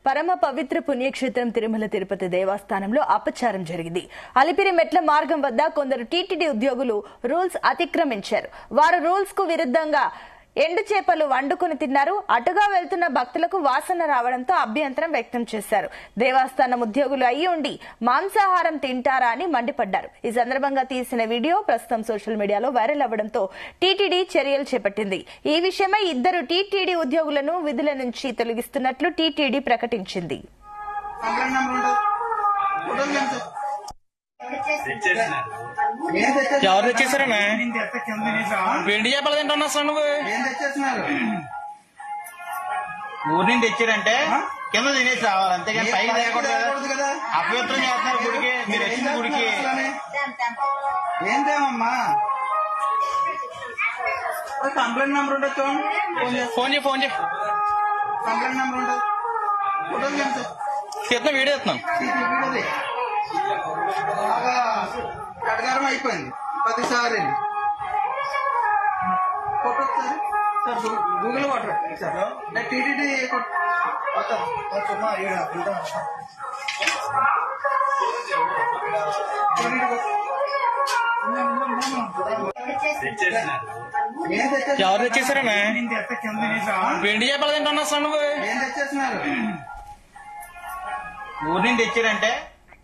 పరమ పవిత్ర పుణ్యక్షేత్రం తిరుమల తిరుపతి దేవస్థానంలో అపచారం జరిగింది. అలిపిరి మెట్ల మార్గం వద్ద కొందరు టీటీడీ ఉద్యోగులు రూల్స్ అతిక్రమించారు. వారు రూల్స్ కు విరుద్ధంగా ఎండు చేపలు వండుకుని తిన్నారు. అటుగా వెళ్తున్న భక్తులకు వాసన రావడంతో అభ్యంతరం వ్యక్తం చేశారు. దేవస్థానం ఉద్యోగులు అయి ఉండి మాంసాహారం తింటారా అని మండిపడ్డారు. ఈ సందర్భంగా తీసిన వీడియో ప్రస్తుతం సోషల్ మీడియాలో వైరల్ అవ్వడంతో టీటీడీ చర్యలు చేపట్టింది. ఈ విషయమై 2 టీటీడీ ఉద్యోగులను విధుల నుంచి తొలగిస్తున్నట్లు టీటీడీ ప్రకటించింది. ఎవరు తెచ్చేసారన్నా వెండి చేపలు తింటున్నా అసలు నువ్వు ఊరి నుండి తెచ్చారంటే కింద తినేసి రావాలి, అంతేగాని పైకి తేయకూడదు కదా. అపవిత్రం చేస్తున్నారు గుడికి. మీరు వచ్చిన గుడికి ఏంటేమమ్మా కంప్లైంట్ నెంబర్ ఉంటుంది చూడండి. ఫోన్ చేయి కంప్లైంట్ నెంబర్ ఉంటుంది. ఫోటోలు తీస్తున్నా, వీడియో ఇస్తున్నాను. బాగా కటకారం అయిపోయింది ప్రతిసారి. Photo sir Google water sir TTD ఎవరు తెచ్చేసారన్నా వెండి చేపలు తింటున్నా అసలు నువ్వు ఏం తెచ్చేస్తున్నారు. ఊరి నుండి తెచ్చారంటే